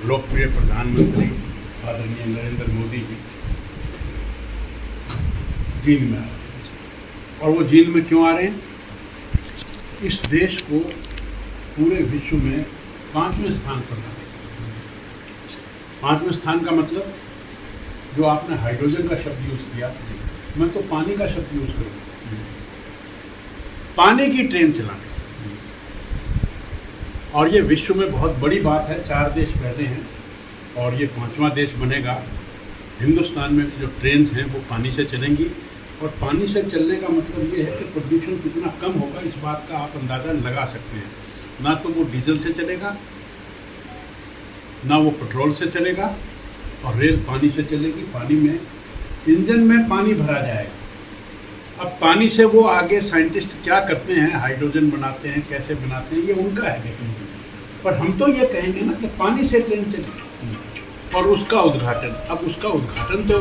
और लोकप्रिय प्रधानमंत्री आदरणीय नरेंद्र मोदी जी जींद में आ रहे हैं। और वो जींद में क्यों आ रहे हैं? इस देश को पूरे विश्व में 5वें स्थान पर लाने के लिए। 5वें स्थान का मतलब, जो आपने हाइड्रोजन का शब्द यूज़ किया, मैं तो पानी का शब्द यूज़ करूँगा। पानी की ट्रेन चलाने, और ये विश्व में बहुत बड़ी बात है। 4 देश पहले हैं और ये 5वां देश बनेगा। हिंदुस्तान में जो ट्रेन्स हैं वो पानी से चलेंगी, और पानी से चलने का मतलब ये है कि प्रदूषण कितना कम होगा, इस बात का आप अंदाज़ा लगा सकते हैं। ना तो वो डीजल से चलेगा, ना वो पेट्रोल से चलेगा, और रेल पानी से चलेगी। पानी में इंजन में पानी भरा जाएगा। अब पानी से वो आगे साइंटिस्ट क्या करते हैं, हाइड्रोजन बनाते हैं, कैसे बनाते हैं, ये उनका है। लेकिन पर हम तो ये कहेंगे ना कि पानी से ट्रेन चले, और उसका उद्घाटन, अब उसका उद्घाटन तो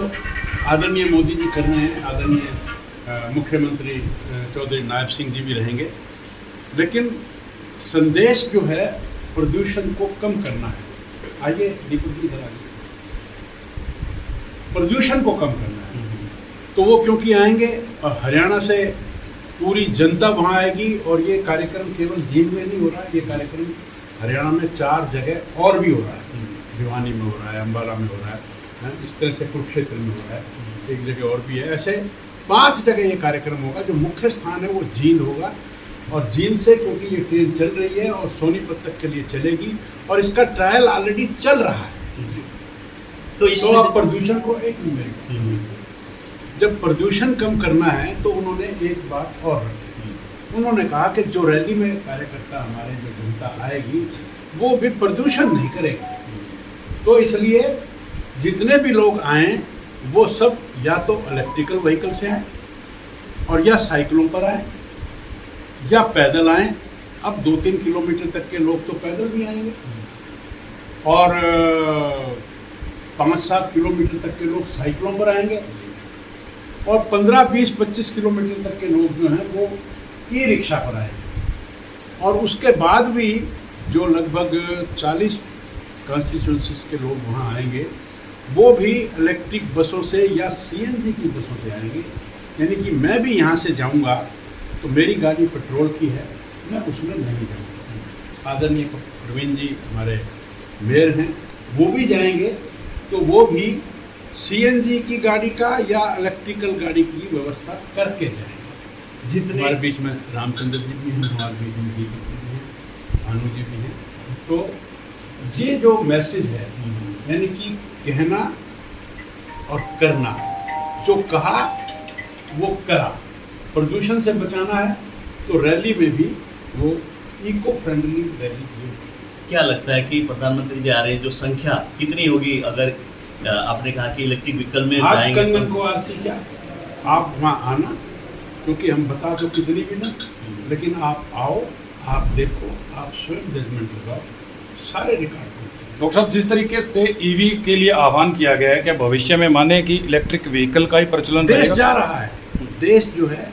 आदरणीय मोदी जी कर रहे हैं, आदरणीय मुख्यमंत्री चौधरी नायब सिंह जी भी रहेंगे। लेकिन संदेश जो है प्रदूषण को कम करना है। आइए दीपक जी इधर आइए। प्रदूषण को कम करना है, तो वो क्योंकि आएंगे, और हरियाणा से पूरी जनता वहाँ आएगी। और ये कार्यक्रम केवल जींद में नहीं हो रहा है, ये कार्यक्रम हरियाणा में 4 जगह और भी हो रहा है। भिवानी में हो रहा है, अम्बाला में हो रहा है, इस तरह से कुरुक्षेत्र में हो रहा है, एक जगह और भी है। ऐसे 5 जगह ये कार्यक्रम होगा। जो मुख्य स्थान है वो जींद होगा, और जींद से क्योंकि ये ट्रेन चल रही है और सोनीपत तक के लिए चलेगी, और इसका ट्रायल ऑलरेडी चल रहा है। तो अब प्रदूषण को एक मिनट, जब प्रदूषण कम करना है तो उन्होंने एक बात और रखी। उन्होंने कहा कि जो रैली में कार्यकर्ता हमारे, जो जनता आएगी, वो भी प्रदूषण नहीं करेगी। तो इसलिए जितने भी लोग आएँ वो सब या तो इलेक्ट्रिकल व्हीकल से आएँ, और या साइकिलों पर आएँ, या पैदल आएँ। अब 2-3 किलोमीटर तक के लोग तो पैदल भी आएंगे, और 5-7 किलोमीटर तक के लोग साइकिलों पर आएंगे, और 15, 20, 25 किलोमीटर तक के लोग जो हैं वो ई रिक्शा पर आएंगे। और उसके बाद भी जो लगभग 40 कॉन्स्टिट्यूंसीज के लोग वहाँ आएंगे, वो भी इलेक्ट्रिक बसों से या सीएनजी की बसों से आएंगे। यानी कि मैं भी यहाँ से जाऊँगा तो मेरी गाड़ी पेट्रोल की है, मैं उसमें नहीं जाऊँगा। आदरणीय प्रवीण जी हमारे मेयर हैं, वो भी जाएंगे, तो वो भी सीएनजी की गाड़ी का या इलेक्ट्रिकल गाड़ी की व्यवस्था करके जाएंगे। जितने हमारे बीच में रामचंद्र जी भी हैं, हमारे बीच में जी भी हैं, भानु जी भी हैं। तो ये जो मैसेज है, यानी कि कहना और करना, जो कहा वो करा। प्रदूषण से बचाना है तो रैली में भी वो इको फ्रेंडली रैली की। क्या लगता है कि प्रधानमंत्री जी आ रहे हैं, जो संख्या कितनी होगी? अगर आपने कहा कि इलेक्ट्रिक व्हीकल में जाएंगे, कंगन को आरसी क्या, आप वहाँ आना, क्योंकि हम बता दो कितनी भी ना, लेकिन आप आओ, आप देखो, आप स्वयं जजमेंट लगाओ, सारे रिकॉर्ड होते हैं। डॉक्टर साहब, जिस तरीके से ईवी के लिए आह्वान किया गया है, क्या भविष्य में माने कि इलेक्ट्रिक व्हीकल का ही प्रचलन देश जा रहा है? देश जो है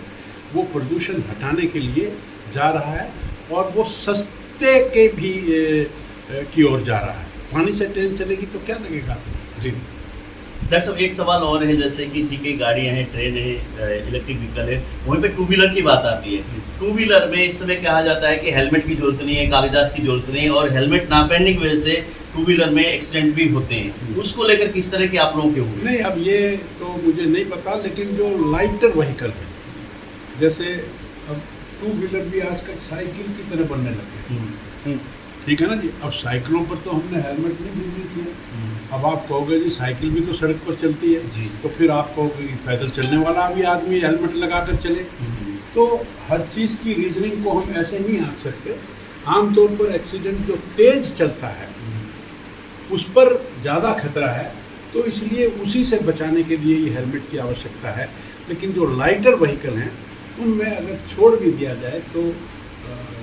वो प्रदूषण हटाने के लिए जा रहा है, और वो सस्ते के भी की ओर जा रहा है। पानी से ट्रेन चलेगी तो क्या लगेगा जी। डॉक्टर साहब, एक सवाल और है, जैसे कि ठीक है गाड़ियाँ हैं, ट्रेन है, इलेक्ट्रिक व्हीकल है, वहीं पे 2 व्हीलर की बात आती है। 2 व्हीलर में इस समय कहा जाता है कि हेलमेट की जरूरत नहीं है, कागजात की जरूरत नहीं है, और हेलमेट ना पहनने की वजह से 2 व्हीलर में एक्सीडेंट भी होते हैं। उसको लेकर किस तरह के आप लोगों के होंगे? नहीं, अब ये तो मुझे नहीं पता, लेकिन जो लाइटर व्हीकल है, जैसे अब 2 व्हीलर भी आजकल साइकिल की तरह बनने लगे हैं, ठीक है ना जी। अब साइकिलों पर तो हमने हेलमेट नहीं यूज किया। अब आप कहोगे जी साइकिल भी तो सड़क पर चलती है जी, तो फिर आप कहोगे कि पैदल चलने वाला भी आदमी हेलमेट लगा कर चले। तो हर चीज़ की रीजनिंग को हम ऐसे नहीं आंक सकते। आमतौर पर एक्सीडेंट जो तेज चलता है उस पर ज़्यादा खतरा है, तो इसलिए उसी से बचाने के लिए ये हेलमेट की आवश्यकता है। लेकिन जो लाइटर व्हीकल हैं उनमें अगर छोड़ भी दिया जाए तो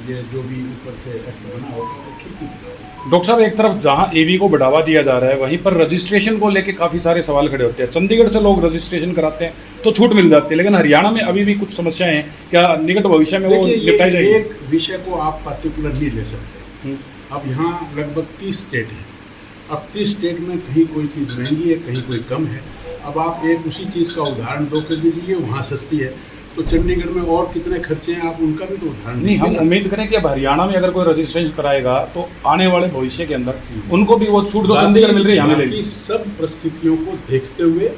ये जो भी ऊपर से एक्ट बना होगा वो ठीक ही होगा। डॉक्टर साहब, एक तरफ जहां ईवी को बढ़ावा दिया जा रहा है, वहीं पर रजिस्ट्रेशन को लेके काफ़ी सारे सवाल खड़े होते हैं। चंडीगढ़ से लोग रजिस्ट्रेशन कराते हैं तो छूट मिल जाती है, लेकिन हरियाणा में अभी भी कुछ समस्याएं हैं। क्या निकट भविष्य में वो निपटाई जाएगी? एक विषय को आप पर्टिकुलर नहीं ले सकते। अब यहाँ लगभग 30 स्टेट हैं अब 30 स्टेट में कहीं कोई चीज़ महंगी है, कहीं कोई कम है। अब आप एक उसी चीज़ का उदाहरण दो कर दीजिए, वहाँ सस्ती है, तो चंडीगढ़ में और कितने खर्चे हैं, आप उनका भी तो उदाहरण नहीं, हम दीजिए ना। उम्मीद करें कि अब हरियाणा में अगर कोई रजिस्ट्रेशन कराएगा तो आने वाले भविष्य के अंदर उनको भी वो छूट जो चंडीगढ़ मिल रही है हमें बाकी मिलेगी। सब परिस्थितियों को देखते हुए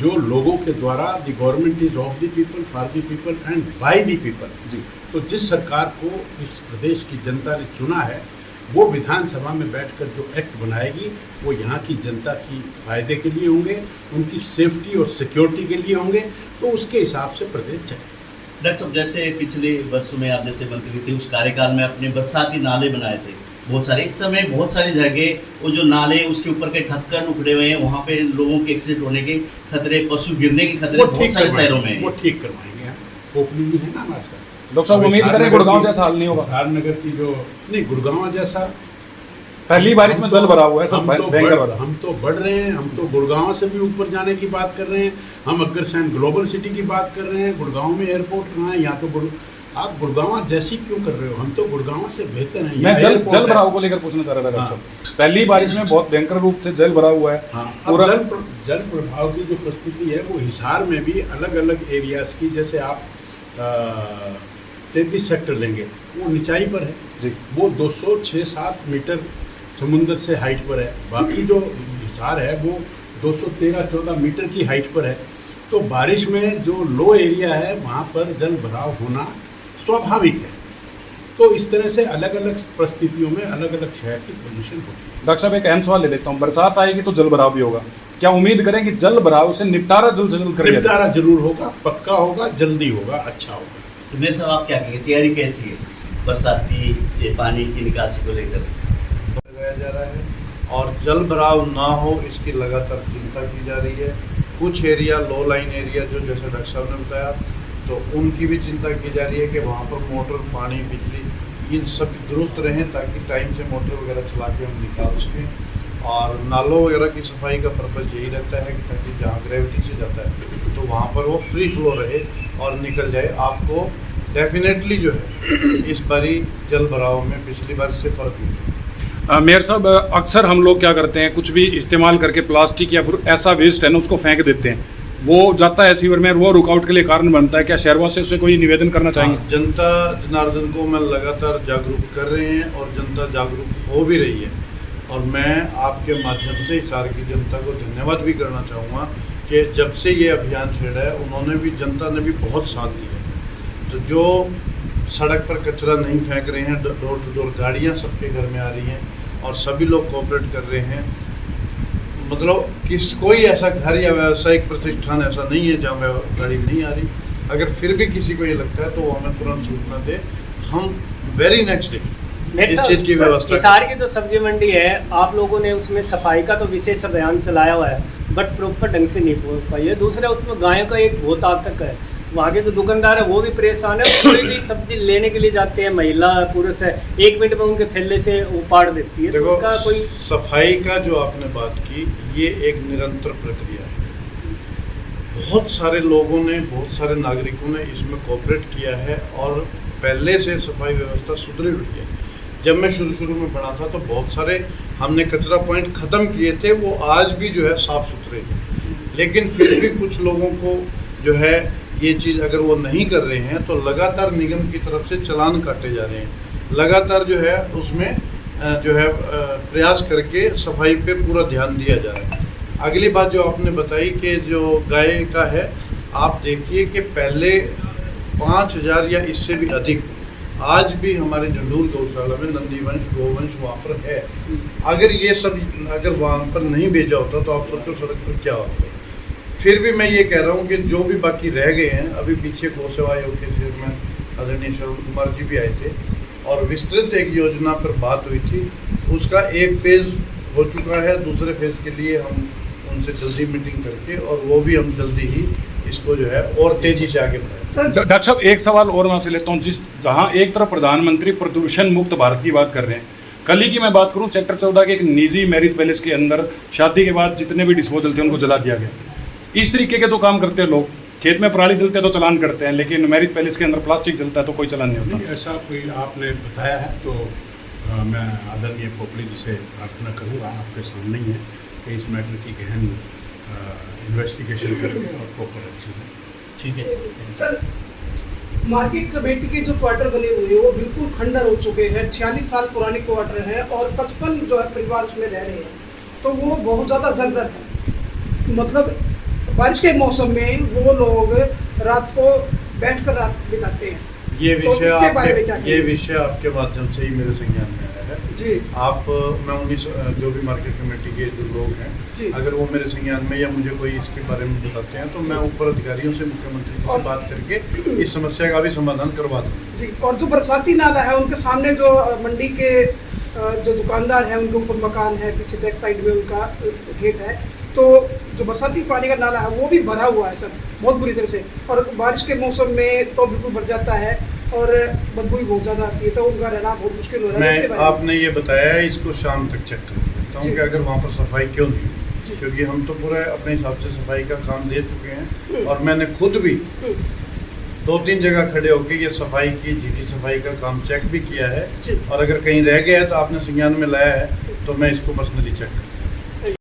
जो लोगों के द्वारा the government is of the people, for the people and by the people. जी, तो जिस सरकार को इस प्रदेश की जनता ने चुना है, वो विधानसभा में बैठकर जो एक्ट बनाएगी वो यहाँ की जनता की फ़ायदे के लिए होंगे, उनकी सेफ्टी और सिक्योरिटी के लिए होंगे, तो उसके हिसाब से प्रदेश चले। डॉक्टर साहब, जैसे पिछले वर्षों में आप जैसे मंत्री थे, उस कार्यकाल में अपने बरसाती नाले बनाए थे बहुत सारे। इस समय बहुत सारी जगह वो जो नाले उसके ऊपर के ढक्कन उखड़े हुए हैं, वहाँ पे लोगों के एक्सीडेंट होने के खतरे, पशु गिरने के खतरे बहुत सारे शहरों में हैं। वो ठीक करवाएंगे हम, ओपनिंग है ना हमारे साथ। डॉक्टर साहब उम्मीद करें गुड़गांव जैसा हाल नहीं होगा। हिसार नगर की जो नहीं, गुड़गांव जैसा पहली बारिश में जल भरा हुआ है, सब हम भयंकर भरा। हम तो बढ़ रहे हैं, हम तो गुड़गांव से भी ऊपर जाने की बात कर रहे हैं, हम अग्रसेन ग्लोबल सिटी की बात कर रहे हैं। गुड़गांव में एयरपोर्ट कहाँ है? यहाँ तो आप गुड़गांव जैसी क्यों कर रहे हो? हम तो गुड़गांव से बेहतर हैं। मैं जल भराव को लेकर पूछना चाह रहा था डॉक्टर साहब। पहली बारिश में बहुत भयंकर रूप से जल भरा हुआ है। हाँ, पूरा जल प्रभाव की जो परिस्थिति है वो हिसार में भी अलग अलग एरियाज की, जैसे आप 33 सेक्टर लेंगे, वो निचाई पर है जी, वो 206-7 मीटर समुंदर से हाइट पर है। बाकी जो हिसार है वो 213-14 मीटर की हाइट पर है। तो बारिश में जो लो एरिया है वहाँ पर जल भराव होना स्वाभाविक है। तो इस तरह से अलग अलग परिस्थितियों में अलग अलग शहर की पोजीशन होती है। डॉक्टर साहब एक अहम सवाल ले लेता हूँ, बरसात आएगी तो जल भराव भी होगा, क्या उम्मीद करें कि जल भराव से निपटारा जल्द से जल्द करेगा? निपटारा जरूर होगा, पक्का होगा, जल्दी होगा, अच्छा होगा। तो मेरे साहब आप क्या कहेंगे, तैयारी कैसी है बरसाती ये पानी की निकासी को लेकर? लगाया जा रहा है और जल भराव ना हो इसकी लगातार चिंता की जा रही है। कुछ एरिया लो लाइन एरिया जो जैसे डॉक्टर साहब ने बताया, तो उनकी भी चिंता की जा रही है कि वहाँ पर मोटर, पानी, बिजली इन सब दुरुस्त रहें ताकि टाइम से मोटर वगैरह चला के हम निकाल सकें। और नालों वगैरह की सफाई का पर्पज़ यही रहता है कि ताकि जहाँ ग्रेविटी से जाता है तो वहाँ पर वो फ्री फ्लो रहे और निकल जाए। आपको डेफिनेटली जो है इस बारी जल भराव में पिछली बार से फ़र्क मिलेगा। मेयर साहब अक्सर हम लोग क्या करते हैं, कुछ भी इस्तेमाल करके प्लास्टिक या फिर ऐसा वेस्ट है ना उसको फेंक देते हैं, वो जाता है सीवर में, वो रुकावट के लिए कारण बनता है। क्या शहरवासियों से कोई निवेदन करना चाहेंगे? जनता जनार्दन को मैं लगातार जागरूक कर रहे हैं और जनता जागरूक हो भी रही है। और मैं आपके माध्यम से हिसार की जनता को धन्यवाद भी करना चाहूँगा कि जब से ये अभियान छेड़ा है उन्होंने भी, जनता ने भी बहुत साथ दिया है। तो जो सड़क पर कचरा नहीं फेंक रहे हैं, डोर टू डोर गाड़ियाँ सबके घर में आ रही हैं और सभी लोग कोऑपरेट कर रहे हैं। मतलब कोई ऐसा घर या व्यावसायिक प्रतिष्ठान ऐसा नहीं है जहाँ गाड़ी नहीं आ रही। अगर फिर भी किसी को ये लगता है तो वो हमें तुरंत सूचना दे, हम वेरी नेक्स्ट डे इस चीज़ की व्यवस्था। हिसार की जो सब्जी मंडी है, आप लोगों ने उसमें सफाई का तो विशेष अभियान चलाया हुआ है, बट प्रॉपर ढंग से नहीं पहुँच पाई है। दूसरा उसमें गायों का एक बहुत आतंक है, वहाँ के जो दुकानदार है वो भी परेशान है। कोई भी सब्जी लेने के लिए जाते हैं, महिला पुरुष है, 1 मिनट में उनके थैले से उपाड़ देती है। तो देखो, उसका कोई सफाई का जो आपने बात की, ये एक निरंतर प्रक्रिया है। बहुत सारे लोगों ने, बहुत सारे नागरिकों ने इसमें कोऑपरेट किया है और पहले से सफाई व्यवस्था सुधरी हुई है। जब मैं शुरू में बना था तो बहुत सारे हमने कचरा पॉइंट ख़त्म किए थे, वो आज भी जो है साफ़ सुथरे हैं। लेकिन फिर भी कुछ लोगों को जो है ये चीज़ अगर वो नहीं कर रहे हैं तो लगातार निगम की तरफ से चालान काटे जा रहे हैं। लगातार जो है उसमें जो है प्रयास करके सफाई पे पूरा ध्यान दिया जा रहा है। अगली बात जो आपने बताई कि जो गाय का है, आप देखिए कि पहले 5000 या इससे भी अधिक आज भी हमारे जंडूर गौशाला में नंदीवंश, गोवंश वहाँ पर है। अगर ये सब अगर वहाँ पर नहीं भेजा होता तो आप सोचो सड़क पर क्या होता। फिर भी मैं ये कह रहा हूँ कि जो भी बाकी रह गए हैं, अभी पीछे गौ सेवा आयोग के चेयरमैन आदरणीय श्रवण कुमार जी भी आए थे और विस्तृत एक योजना पर बात हुई थी। उसका एक फेज़ हो चुका है, दूसरे फेज़ के लिए हम उनसे जल्दी मीटिंग करके और वो भी हम जल्दी ही इसको जो है और तेज़ी से आगे बढ़ाएं। डॉक्टर साहब एक सवाल और मैं आपसे लेता हूँ, जहाँ एक तरफ प्रधानमंत्री प्रदूषण मुक्त भारत की बात कर रहे हैं, कल ही की मैं बात करूँ सेक्टर 14 के एक निजी मैरिज पैलेस के अंदर शादी के बाद जितने भी डिस्पोजल थे उनको जला दिया गया। इस तरीके के तो काम करते हैं लोग, खेत में पराली जलते हैं तो चलान करते हैं, लेकिन मैरिज पैलेस के अंदर प्लास्टिक जलता है तो कोई चलान नहीं होता। ऐसा कोई आपने बताया है तो मैं आदरणीय पोपली जी से प्रार्थना करूंगा, आपके सामने ही है, कि इस मैटर की गहन इन्वेस्टिगेशन करके और प्रॉपर एक्शन है। ठीक है सर, मार्केट कमेटी के जो क्वार्टर बने हुए हैं वो बिल्कुल खंडर हो चुके हैं, 46 साल पुराने क्वार्टर हैं और 55 जो है परिवार उसमें रह रहे हैं, तो वो बहुत ज़्यादा जर्जर है। मतलब बारिश के मौसम में वो लोग रात को बैठकर रात बिताते हैं। ये तो विषय इसके बारे में क्या ये कहेंगे? विषय आपके माध्यम से ही मेरे संज्ञान में आया है। जी आप मैं 19 जो भी मार्केट कमेटी के जो लोग हैं, जी। अगर वो मेरे संज्ञान में या मुझे कोई इसके बारे में बताते हैं तो मैं ऊपर अधिकारियों से, मुख्यमंत्री जी से और- बात करके इस समस्या का भी समाधान करवा दूँ। जी। और जो बरसाती नाला है उनके सामने जो मंडी के जो दुकानदार हैं उनके ऊपर मकान है, पीछे बैक साइड में उनका गेट है, तो जो बरसाती पानी का नाला है वो भी भरा हुआ है सर, बहुत बुरी तरह से, और बारिश के मौसम में तो बिल्कुल भर जाता है और बदबू भी बहुत ज़्यादा आती है, तो उनका रहना बहुत मुश्किल हो रहा है। इसके मैं बारे में- आपने ये बताया है, इसको शाम तक चेक कर लेता हूँ जी। कि अगर वहाँ पर सफाई क्यों नहीं जी। हुई, क्योंकि हम तो पूरा अपने हिसाब से सफाई का काम दे चुके हैं हम्म। और मैंने खुद भी हम्म, 2-3 जगह खड़े होकर ये सफाई की, जीटी सफाई का काम चेक भी किया है, जी। और अगर कहीं रह गया है तो आपने संज्ञान में लाया है तो मैं इसको पर्सनली चेक